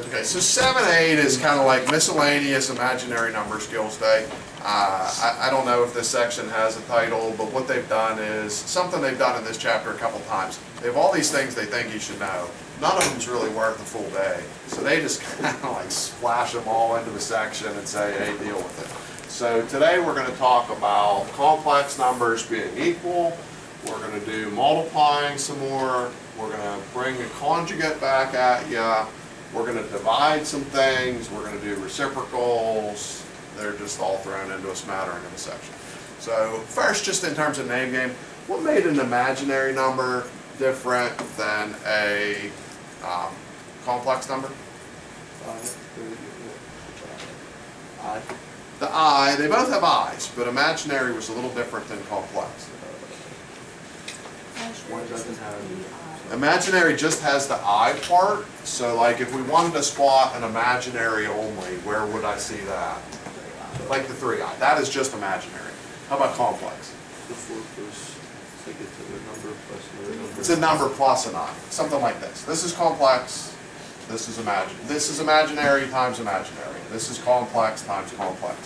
Okay, so 7-8 is kind of like miscellaneous imaginary number skills day. I don't know if this section has a title, but what they've done is something they've done in this chapter a couple times. They have all these things they think you should know. None of them's really worth a full day. So they just kind of like splash them all into a section and say, hey, deal with it. So today we're going to talk about complex numbers being equal. We're going to do multiplying some more. We're going to bring a conjugate back at you. We're going to divide some things. We're going to do reciprocals. They're just all thrown into a smattering of a section. So first, just in terms of name game, what made an imaginary number different than a complex number? The I. They both have I's, but imaginary was a little different than complex. One doesn't have. Imaginary just has the I part, so like if we wanted to spot an imaginary only, where would I see that? Like the 3i. That is just imaginary. How about complex? The 4 plus, I think it's a number plus another number. It's a number plus an I. Something like this. This is complex, this is imaginary times imaginary. This is complex times complex.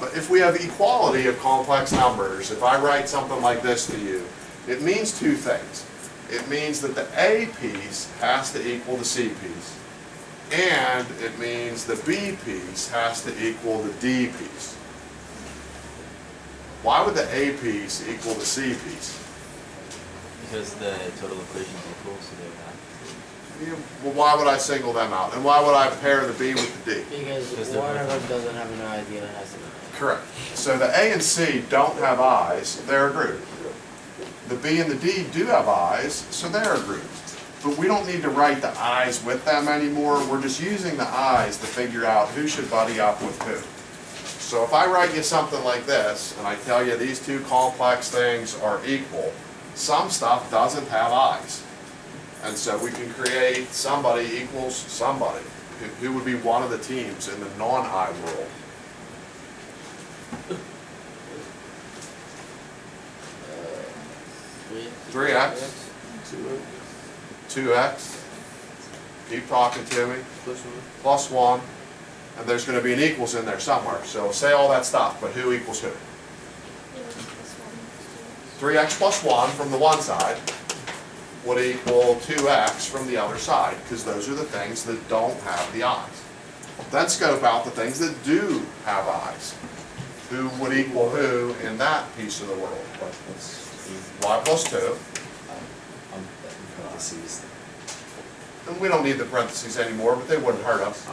But if we have equality of complex numbers, if I write something like this to you, it means two things. It means that the A piece has to equal the C piece, and it means the B piece has to equal the D piece. Why would the A piece equal the C piece? Because the total equation is equal, so they have that. Well, why would I single them out? And why would I pair the B with the D? Because one of them doesn't have an I, the other has an I. Correct. So the A and C don't have I's, they're a group. The B and the D do have I's, so they're a group. But we don't need to write the I's with them anymore. We're just using the I's to figure out who should buddy up with who. So if I write you something like this, and I tell you these two complex things are equal, some stuff doesn't have I's. And so we can create somebody equals somebody. Who would be one of the teams in the non-I world? 3x, 2x, keep talking to me, plus 1, and there's going to be an equals in there somewhere. So say all that stuff, but who equals who? 3x plus 1 from the one side would equal 2x from the other side, because those are the things that don't have the i's. Then scope out the things that do have i's. Who would equal who in that piece of the world? Y plus 2. And we don't need the parentheses anymore, but they wouldn't hurt us.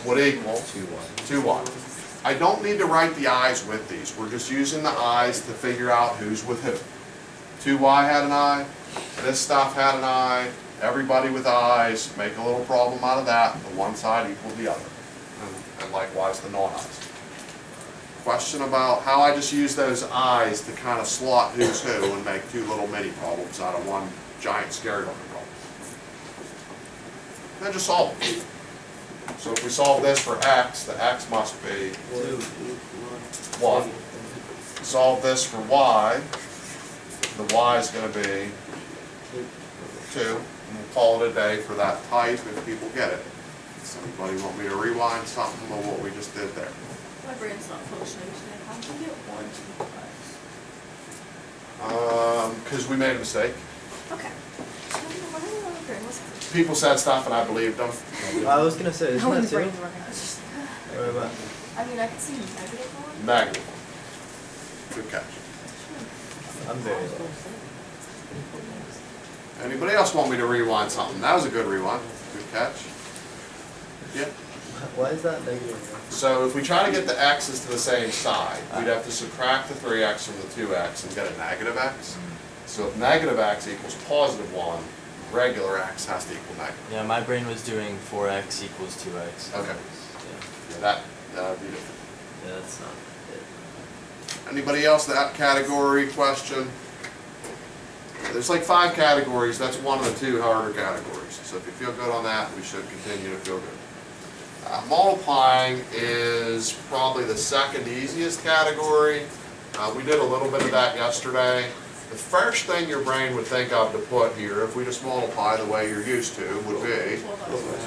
Would equal 2y. I don't need to write the i's with these. We're just using the i's to figure out who's with who. 2y had an I. This stuff had an I. Everybody with i's, make a little problem out of that. The one side equals the other. And likewise the non-i's. Question about how I just use those i's to kind of slot who's who and make two little mini problems out of one giant scary looking problem. Then just solve it. So if we solve this for x, the x must be 1. Solve this for y, the y is going to be 2. And we'll call it a day for that type if people get it. Does anybody want me to rewind something of what we just did there? My brain's not functioning today. How did you get 1 to 5? Because we made a mistake. Okay. People said stuff and I believed them. I was gonna say, isn't that 2? I Or mean, I could see negative 1. Negative. Good catch. I'm very low. Anybody else want me to rewind something? That was a good rewind. Good catch. Yeah. Why is that negative? So if we try to get the x's to the same side, we'd have to subtract the 3x from the 2x and get a negative x. So if negative x equals positive 1, regular x has to equal negative. Yeah, my brain was doing 4x equals 2x. Okay. Yeah, Yeah, that would be different. yeah, that's not it. Anybody else that category question? There's like 5 categories. That's one of the 2 harder categories. So if you feel good on that, we should continue to feel good. Multiplying is probably the second easiest category. We did a little bit of that yesterday. The first thing your brain would think of to put here, if we just multiply the way you're used to, would be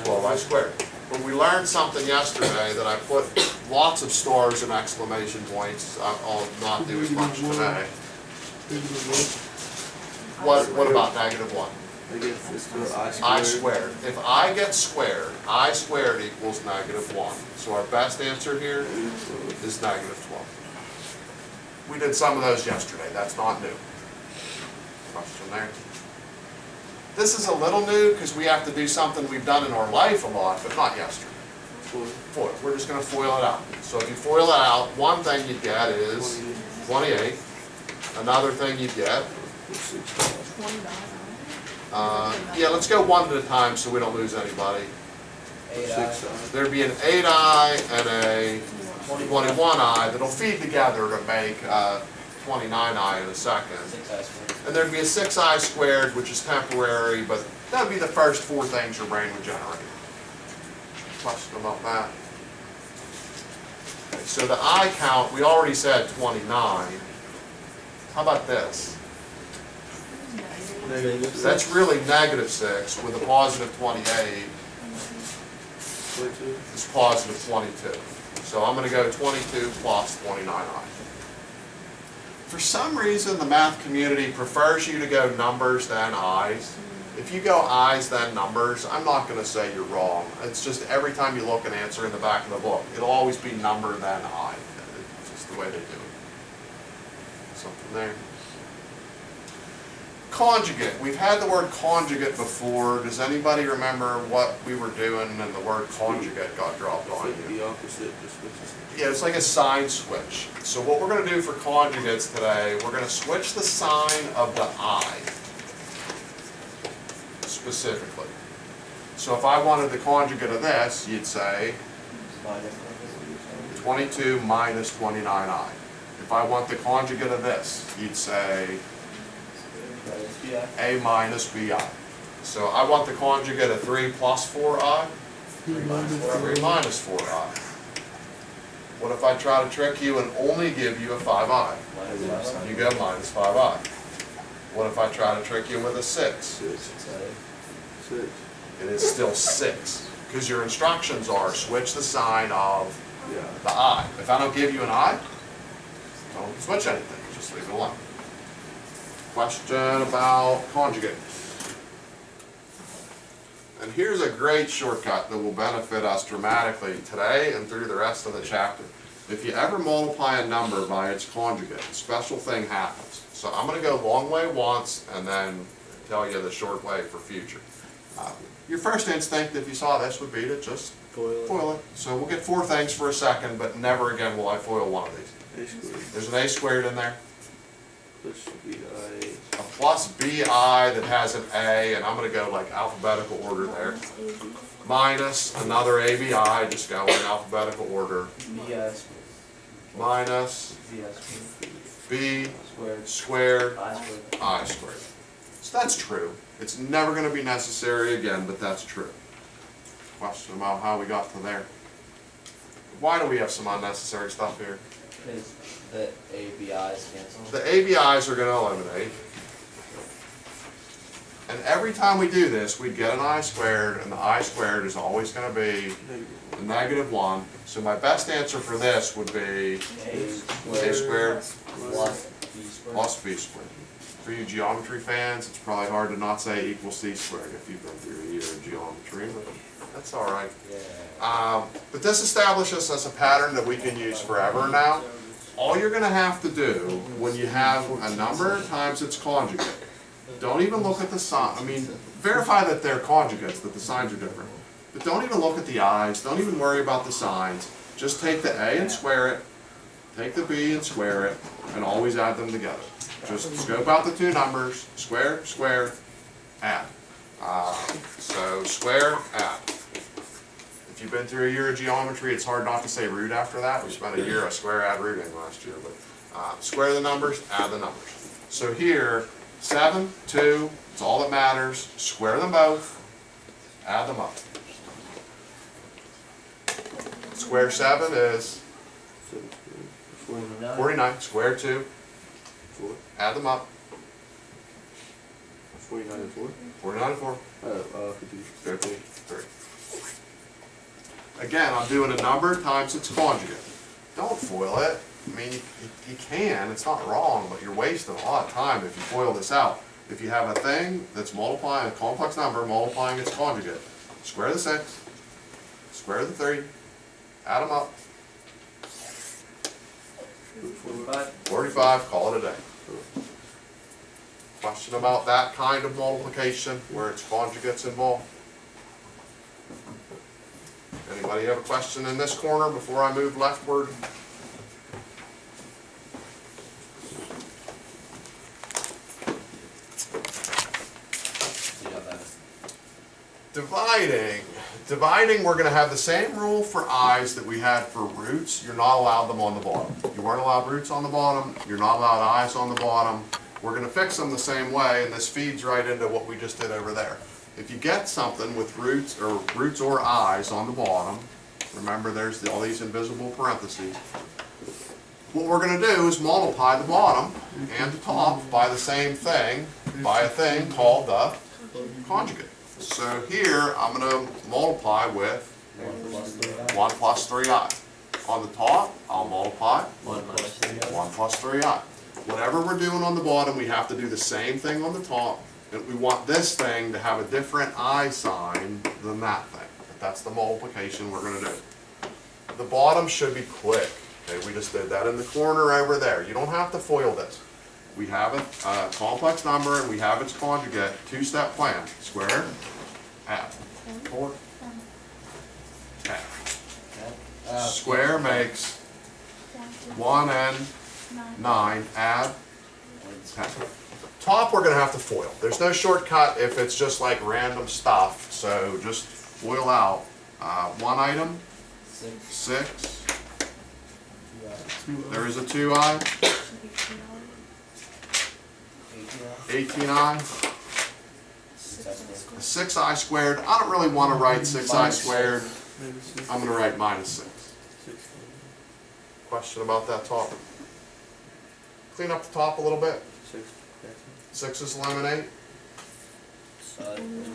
12 I squared. But we learned something yesterday that I put lots of stars and exclamation points. I'll not do as much today. What about -1? I guess it's the I squared. I squared. If I get squared, I squared equals -1. So our best answer here is -12. We did some of those yesterday. That's not new. Question there. This is a little new because we have to do something we've done in our life a lot, but not yesterday. Foil. We're just going to FOIL it out. So if you FOIL it out, one thing you get is 28. Another thing you get, yeah, let's go one at a time so we don't lose anybody. 6i. There'd be an 8i and a 21i that'll feed together to make 29i in a second. 6i squared. And there'd be a 6i squared, which is temporary, but that'd be the first 4 things your brain would generate. Question about that? Okay, so the I count, we already said 29. How about this? Negative That's really -6 with a positive 28 22. is positive 22. So I'm going to go 22 plus 29i. For some reason, the math community prefers you to go numbers than i's. If you go i's then numbers, I'm not going to say you're wrong. It's just every time you look an answer in the back of the book, it'll always be number then I. It's just the way they do it. Something there. Conjugate. We've had the word conjugate before. Does anybody remember what we were doing and the word conjugate got dropped on It's like you? the opposite, just switches. Yeah, it's like a sign switch. So what we're going to do for conjugates today, we're going to switch the sign of the I specifically. So if I wanted the conjugate of this, you'd say 22 minus 29i. If I want the conjugate of this, you'd say a minus bi. So I want the conjugate of 3 plus 4i, 3 minus 4i. What if I try to trick you and only give you a 5i? You go minus 5i. What if I try to trick you with a 6? 6. It is still 6. Because your instructions are switch the sign of Yeah. the I. If I don't give you an I, don't switch anything. Just leave it alone. Question about conjugate. And here's a great shortcut that will benefit us dramatically today and through the rest of the chapter. If you ever multiply a number by its conjugate, a special thing happens. So I'm going to go long way once and then tell you the short way for future. Your first instinct, if you saw this, would be to just FOIL it. So we'll get 4 things for a second, but never again will I FOIL one of these. A squared There's an a squared in there. plus bi. A plus bi that has an a, and I'm going to go like alphabetical order there. Minus another abi, just go in alphabetical order. Minus b squared I squared. So that's true. It's never going to be necessary again, but that's true. Question about how we got to there. Why do we have some unnecessary stuff here? Because the ABIs cancel. The ABIs are going to eliminate. And every time we do this, we'd get an I squared, and the I squared is always going to be a -1. So my best answer for this would be a squared plus b squared. For you geometry fans, it's probably hard to not say equals c squared if you've been through a year of geometry, but that's all right. But this establishes us a pattern that we can use forever now. All you're going to have to do when you have a number times its conjugate, don't even look at the sign. I mean, verify that they're conjugates, that the signs are different. But don't even look at the i's, don't even worry about the signs. Just take the a and square it, take the b and square it, and always add them together. Just scope out the 2 numbers, square, square, add. So square, add. If you've been through a year of geometry, it's hard not to say root after that. We spent a year of square add rooting last year. But square the numbers, add the numbers. So here, 7, 2, it's all that matters. Square them both, add them up. Square 7 is 49. Square 2, 4. add them up. 49 and 4. 49 and 4. 53. 53. Again, I'm doing a number times its conjugate. Don't FOIL it. I mean, you can, it's not wrong, but you're wasting a lot of time if you FOIL this out. If you have a thing that's multiplying, a complex number multiplying its conjugate, square the 6, square the 3, add them up, 45, call it a day. Question about that kind of multiplication where its conjugates involved? Anybody have a question in this corner before I move leftward? Dividing, we're going to have the same rule for i's that we had for roots. You're not allowed them on the bottom. You weren't allowed roots on the bottom. You're not allowed i's on the bottom. We're going to fix them the same way, and this feeds right into what we just did over there. If you get something with roots or i's on the bottom, remember there's all these invisible parentheses. What we're going to do is multiply the bottom and the top by the same thing, by a thing called the conjugate. So here, I'm going to multiply with 1 plus 3i. On the top, I'll multiply 1 plus 3i. Whatever we're doing on the bottom, we have to do the same thing on the top. And we want this thing to have a different I sign than that thing. But that's the multiplication we're going to do. The bottom should be quick. Okay, we just did that in the corner over there. You don't have to FOIL this. We have a complex number and we have its conjugate, two-step plan. Square, add. 4, add. Square makes 1 and 9, add 10. Top we're going to have to FOIL. There's no shortcut if it's just like random stuff, so just FOIL out. One item, 6. There is a 2i, 18i, 6i squared. I don't really want to write 6i squared. I'm going to write minus 6. Question about that top? Clean up the top a little bit. 6's eliminate.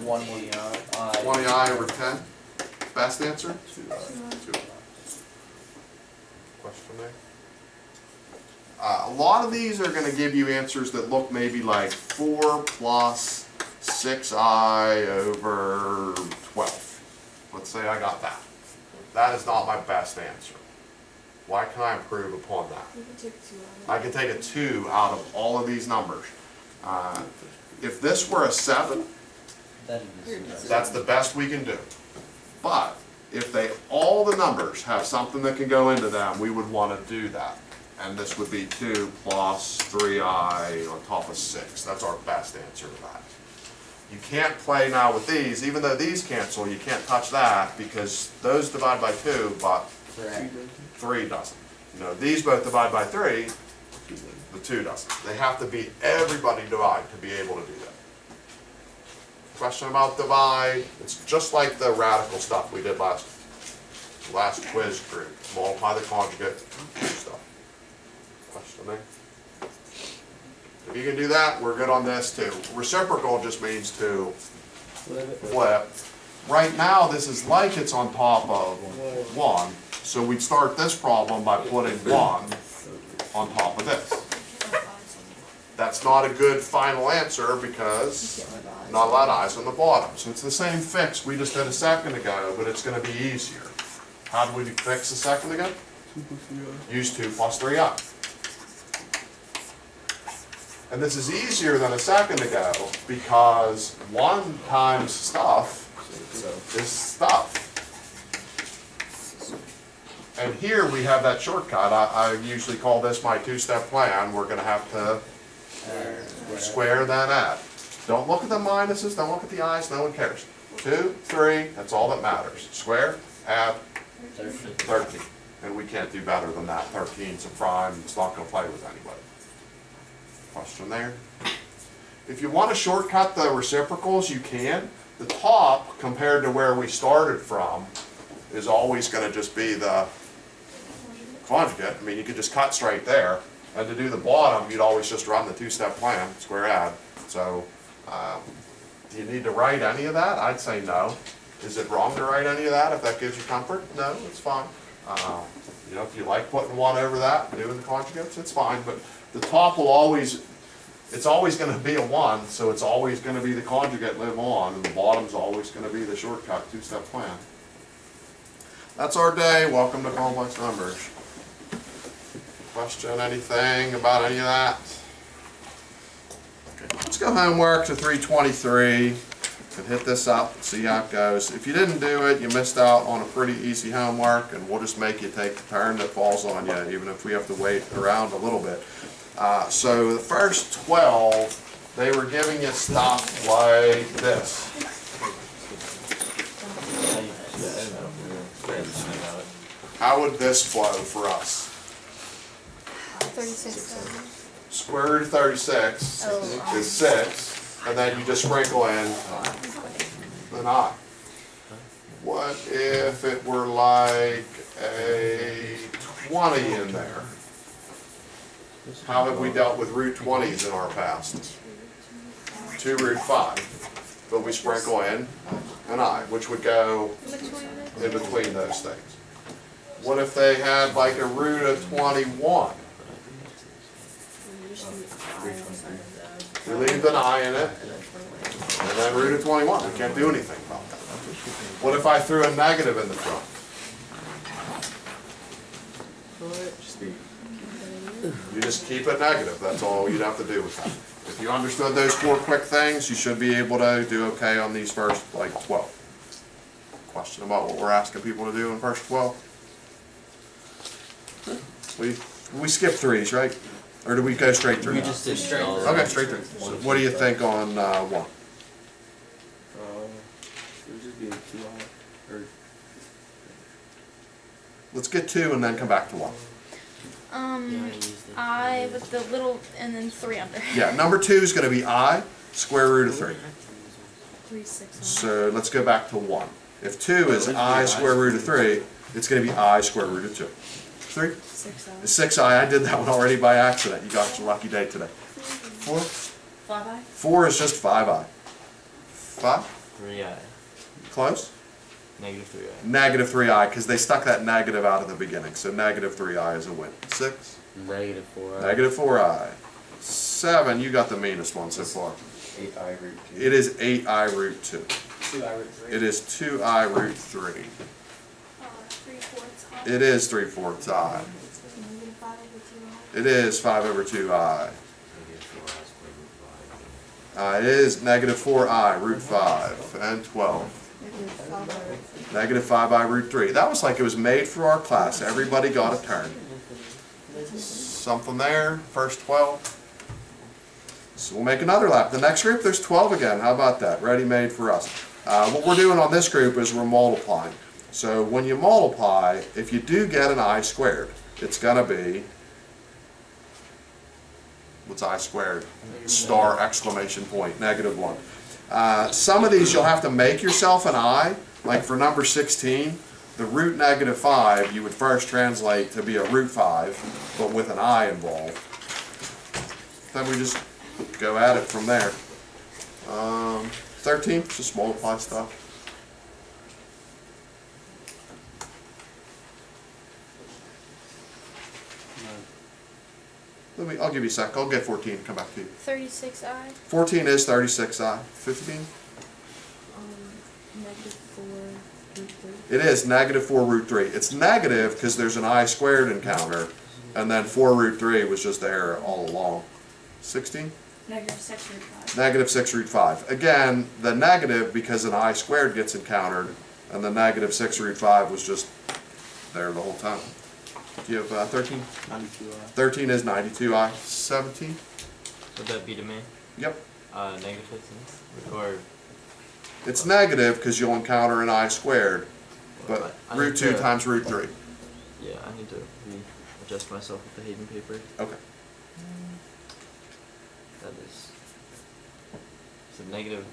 20i over 10. Best answer? 2. Question there? A lot of these are going to give you answers that look maybe like 4 plus 6i over 12. Let's say I got that. That is not my best answer. Why can I improve upon that? You can take 2 out of it. I can take a 2 out of all of these numbers. If this were a 7, that's the best we can do. But if all the numbers have something that can go into them, we would want to do that. And this would be 2 plus 3i on top of 6. That's our best answer to that. You can't play now with these. Even though these cancel, you can't touch that because those divide by 2, but 3 doesn't. You know, these both divide by 3, the 2 doesn't. They have to be everybody divide to be able to do that. Question about divide, it's just like the radical stuff we did last quiz group. Multiply the conjugate, stuff. Question there? If you can do that, we're good on this too. Reciprocal just means to flip. Right now, this is like it's on top of 1, so we'd start this problem by putting 1 on top of this. That's not a good final answer because not a lot of i's on the bottom. So it's the same fix we just did a second ago, but it's going to be easier. How did we fix a second ago? Use 2 plus 3i. And this is easier than a second ago because 1 times stuff is stuff. And here we have that shortcut. I usually call this my two-step plan. We're going to have to square then add. Don't look at the minuses, don't look at the i's, no one cares. 2, 3, that's all that matters. Square, add, 13. And we can't do better than that. 13's a prime, it's not going to play with anybody. Question there? If you want to shortcut the reciprocals, you can. The top, compared to where we started from, is always going to just be the conjugate. I mean, you could just cut straight there. And to do the bottom, you'd always just run the two-step plan, square add. So, do you need to write any of that? I'd say no. Is it wrong to write any of that if that gives you comfort? No, it's fine. You know, if you like putting 1 over that, doing the conjugates, it's fine, but the top will always, it's always going to be a 1, so it's always going to be the conjugate live on, and the bottom's always going to be the shortcut two-step plan. That's our day. Welcome to complex numbers. Question, anything about any of that? Okay, let's go homework to 323 and hit this up and see how it goes. If you didn't do it, you missed out on a pretty easy homework, and we'll just make you take the turn that falls on you, even if we have to wait around a little bit. So the first 12, they were giving you stuff like this. How would this flow for us? 36. Square root of 36 is 6, and then you just sprinkle in an I. What if it were like a 20 in there? How have we dealt with root 20s in our past? 2 root 5. But we sprinkle in an I, which would go in between those things. What if they had like a root of 21? We leave an I in it, and then root of 21. We can't do anything about that. What if I threw a negative in the front? You just keep it negative. That's all you'd have to do with that. If you understood those 4 quick things, you should be able to do okay on these first, like, 12. Question about what we're asking people to do in first 12? We skipped 3s, right? Or did we go straight through? We just did straight. Okay, straight through. So what do you think on 1? It would just be a 2I, or Let's get 2 and then come back to 1. I with the little and then 3 under. Yeah, number 2 is going to be I, square root of 3. 3, 6. So let's go back to 1. If 2 is I square root of 3, it's going to be I square root of 2. 3? 6. It's 6I. I did that one already by accident. You got your lucky day today. 4? 5I. 4 is just 5I. 5? 3I. Close? Negative 3I. Negative 3I, because they stuck that negative out at the beginning. So negative 3I is a win. 6? negative 4I. Negative 4I. 7, you got the meanest one so far. 8I root 2. It is 8I root 2. 2I root 3. It is 2I root 3. 3/4 I. It is 3/4 I. Negative 5 over 2I. It is 5 over 2I. It is negative 4I root 5 and 12. Negative 5I root 3. That was like it was made for our class. Everybody got a turn. Something there, first 12. So we'll make another lap. The next group, there's 12 again. How about that? Ready made for us. What we're doing on this group is we're multiplying. So when you multiply, if you do get an I squared, it's going to be, what's I squared? Star, exclamation point, negative 1. Some of these you'll have to make yourself an I. Like for number 16, the root negative 5 you would first translate to be a root 5, but with an I involved. Then we just go at it from there. 13, just multiply stuff. I'll give you a sec. I'll get 14 and come back to you. 36I. 14 is 36I. 15? Negative 4 root 3. It is negative 4 root 3. It's negative because there's an I squared encounter, and then 4 root 3 was just there all along. 16? Negative 6 root 5. Negative 6 root 5. Again, the negative because an I squared gets encountered, and the negative 6 root 5 was just there the whole time. Do you have 13? 92I. 13 is 92I. 17? Would that be to me? Yep. Negative 15? Or It's negative because you'll encounter an I squared, but I root need 2 to- times root 3. yeah, I need to readjust myself with the Hayden paper. Okay. That is negative.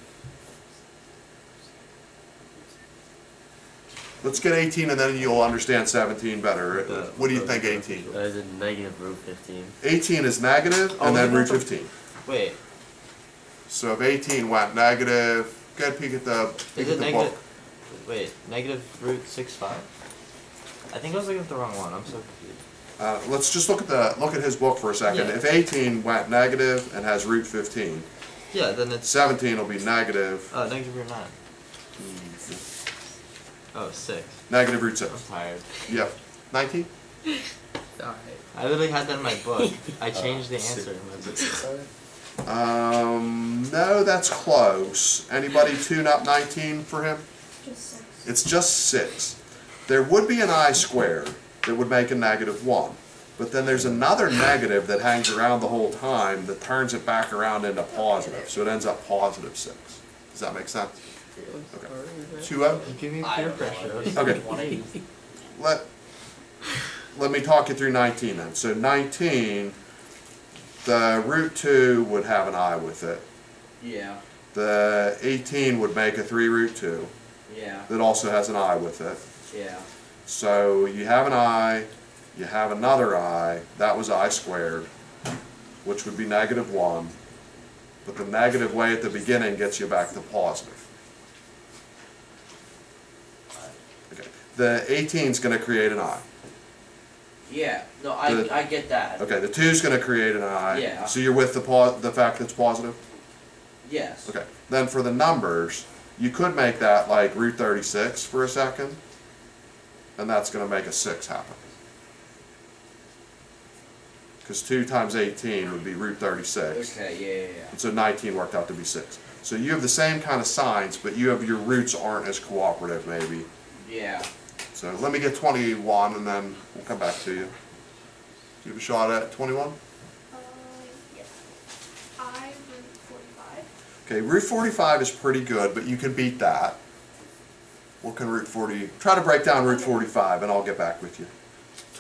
Let's get 18 and then you'll understand 17 better. What do you think 18? That is a negative root 15. 18 is negative and then root 15. Wait, So if 18 went negative, get a peek at the is it negative? book. Wait, negative root 6/5? I think I was looking at the wrong one. I'm so confused. Let's just look at his book for a second. Yeah. If 18 went negative and has root 15, Yeah, then it's 17 will be negative. negative root 9. Oh, 6. Negative root 6. I'm tired. Yep. 19? I literally had that in my book. I changed the answer in my book. No, that's close. Anybody tune up 19 for him? Just 6. It's just 6. There would be an I squared that would make a negative 1. But then there's another negative that hangs around the whole time that turns it back around into positive. So it ends up positive 6. Does that make sense? Okay. 2-0? Give me I peer don't know. pressure. Okay. 180. Let me talk you through 19 then. So 19, the root 2 would have an I with it. Yeah. The 18 would make a 3 root 2 Yeah. that also has an I with it. Yeah. So you have an I, you have another I, that was I squared, which would be negative 1. But the negative way at the beginning gets you back to positive. Okay. The 18 is going to create an I. Yeah. No, The- I get that. Okay, the 2 is going to create an I. Yeah. So you're with the fact that it's positive? Yes. Okay. Then for the numbers, you could make that like root 36 for a second, and that's going to make a 6 happen. Because 2 times 18 would be root 36. Okay. Yeah. And so 19 worked out to be 6. So you have the same kind of signs, but you have your roots aren't as cooperative maybe. Yeah. So let me get 21 and then we'll come back to you. Do you have a shot at 21? Yeah. I root 45. Okay, root 45 is pretty good, but you can beat that. What can root 40? Try to break down root 45 and I'll get back with you.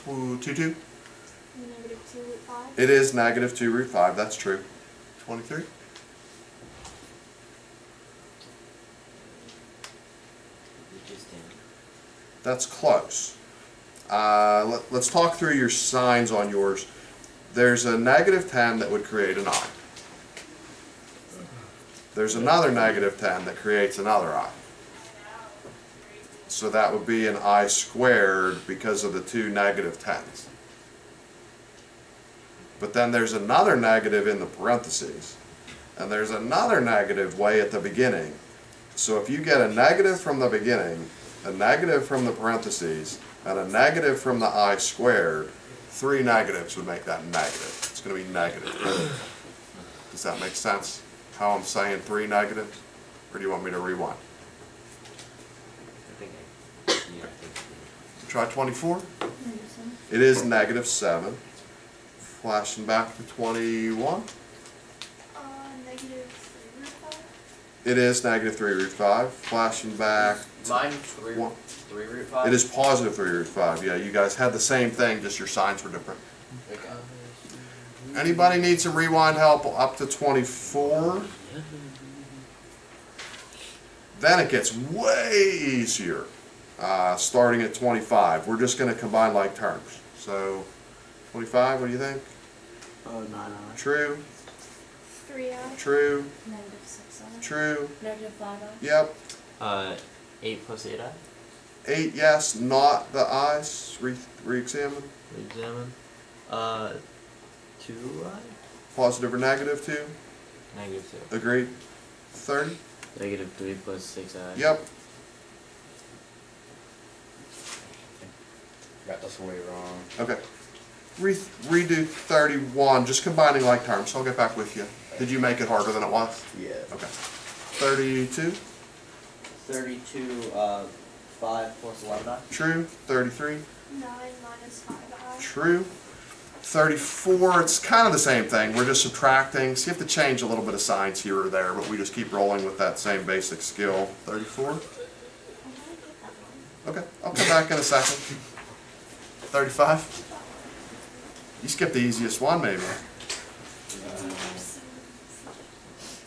2? Negative 2 root 5. It is negative 2 root 5, that's true. 23? That's close. Let's talk through your signs on yours. There's a negative 10 that would create an I. There's another negative 10 that creates another I. So that would be an I squared because of the 2 negative 10s. But then there's another negative in the parentheses. And there's another negative way at the beginning. So if you get a negative from the beginning, a negative from the parentheses, and a negative from the I squared, 3 negatives would make that negative. It's going to be negative. Does that make sense? How I'm saying 3 negatives? Or do you want me to rewind? Try 24. It is negative 7. Flashing back to 21. Negative 3 root 5. It is negative 3 root 5. Flashing back. Mine 3 root 5. It is positive 3 root 5. Yeah, you guys had the same thing, just your signs were different. Okay. Anybody need some rewind help up to 24? Then it gets way easier. Starting at 25. We're just going to combine like terms. So, 25, what do you think? 9I. True, 3i. true, Negative 6i. true. Negative 5i. Yep. 8 plus 8i. 8, yes, not the i's. Re-examine. Examine. 2i. Positive or negative 2? Negative 2. Agreed. 30? Negative 3 plus 6i. Yep. Got this way wrong. Okay. Redo 31, just combining like terms. I'll get back with you. Did you make it harder than it was? Yeah. Okay. 32? 32, 5 plus 11i. True. 33? 9 minus 5i. True. 34, it's kind of the same thing. We're just subtracting. So you have to change a little bit of signs here or there, but we just keep rolling with that same basic skill. 34? Okay, I'll come back in a second. 35? You skipped the easiest one, maybe.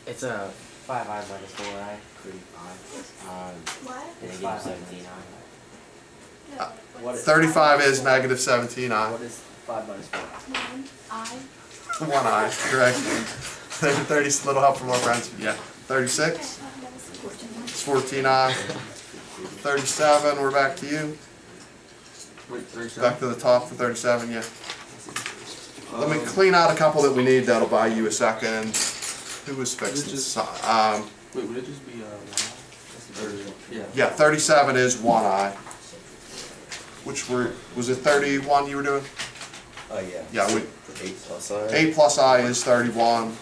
It's a 5i minus 4i. 3i. What? Negative 17i. What is 35 is negative 17i. What is 5 minus 4? 9i. 1 I, correct. 30, little help from our friends. Yeah. 36? It's 14i. 37, we're back to you. Wait, 37? Back to the top for 37, yeah. Let me clean out a couple that we need, that'll buy you a second. Who was fixing? Wait, would it just be, yeah. Yeah, 37 is 1i. Which was it 31 you were doing? Yeah. Yeah, 8 plus I. 8 plus I is 31.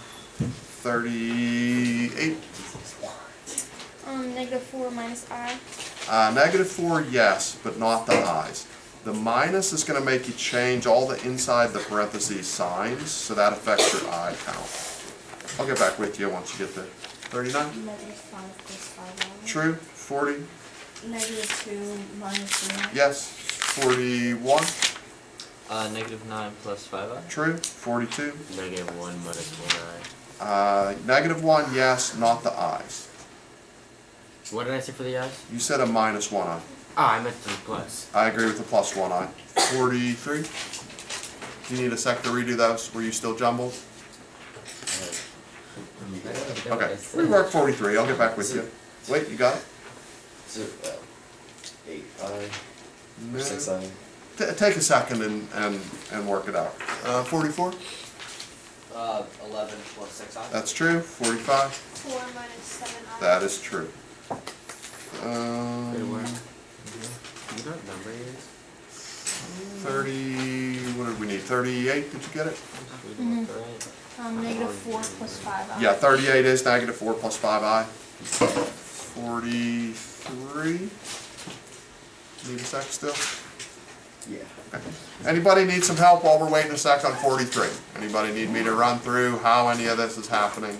38. -4 minus I. -4, yes, but not the i's. The minus is going to make you change all the inside the parentheses signs, so that affects your I count. I'll get back with you once you get there. 39? -5 plus 5I. True. 40? -2 minus 3I. Yes. 41? -9 plus 5i. True. 42? -1 minus 1i. -1, yes, not the i's. What did I say for the i's? You said a -1i. Ah, I meant the plus. I agree with the plus 1i. 43? Do you need a sec to redo those? Were you still jumbled? Okay, rework 43. I'll get back with you. Wait, you got it? So, 8 I. No. 6 I. Take a second and work it out. 44? 11 plus 6I. That's true. 45? 4 minus 7I. That is true. Wait, where? You know what number it is? 30, what did we need? 38, did you get it? -4 plus 5I. Yeah, 38 is -4 plus 5i. 43. Need a sec still? Yeah. Okay. Anybody need some help while we're waiting a sec on 43? Anybody need me to run through how any of this is happening?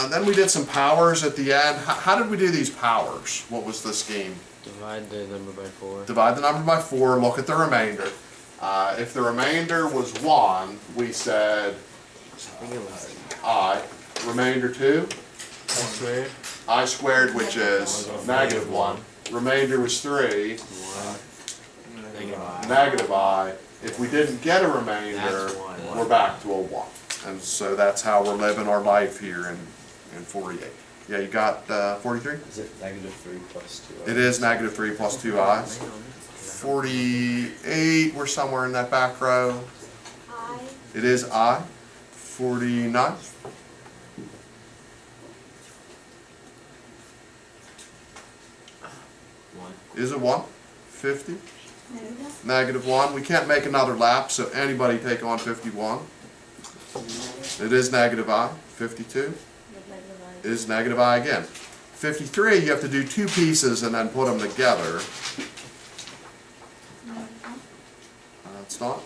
Then we did some powers at the end. How did we do these powers? What was the scheme? Divide the number by 4. Divide the number by 4, look at the remainder. If the remainder was 1, we said I think it was I. Remainder 2, squared. I squared, which is -1. Remainder was 3, Negative I. -I. If we didn't get a remainder, That's 1. we're back to a 1. And so that's how we're living our life here in 48. Yeah, you got 43? Is it -3 plus 2 I? It is -3 plus 2 i's. 48, we're somewhere in that back row. I. It is I. 49. Is it 1? 50. -1. We can't make another lap, so anybody take on 51. It is -I. 52 is -I again. 53, you have to do 2 pieces and then put them together. It's not.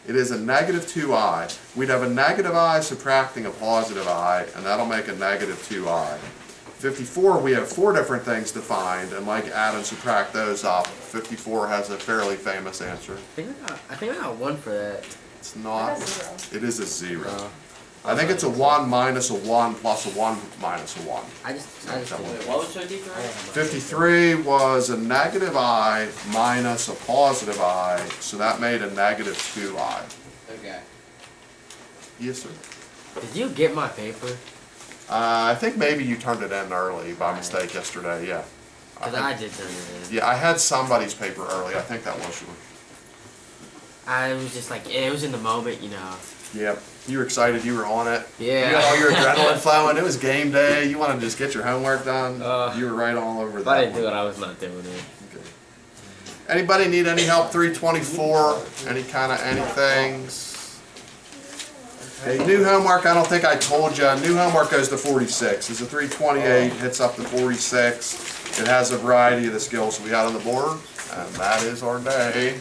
It is a -2i. We'd have a -I subtracting a +I, and that'll make a -2i. 54, we have 4 different things to find, and like add and subtract those up. 54 has a fairly famous answer. I think I got 1 for that. It's not. It is a 0. Oh. I think it's a 1 minus a 1 plus a 1 minus a 1. I just Wait, what was 53? 53 was a -I minus a +I, so that made a -2i. Okay. Yes, sir. Did you get my paper? I think maybe you turned it in early by mistake yesterday, yeah. Because I did turn it in. Yeah, I had somebody's paper early. I think that was yours. I was just like, it was in the moment, you know. Yep. You were excited. You were on it. Yeah. You got all your adrenaline flowing. It was game day. You wanted to just get your homework done. You were right all over If that. I didn't do it, I was not doing it. Okay. Anybody need any help? 324? Any kind of anything? Okay, new homework, I don't think I told you. New homework goes to 46. It's a 328, hits up to 46. It has a variety of the skills we got on the board, and that is our day.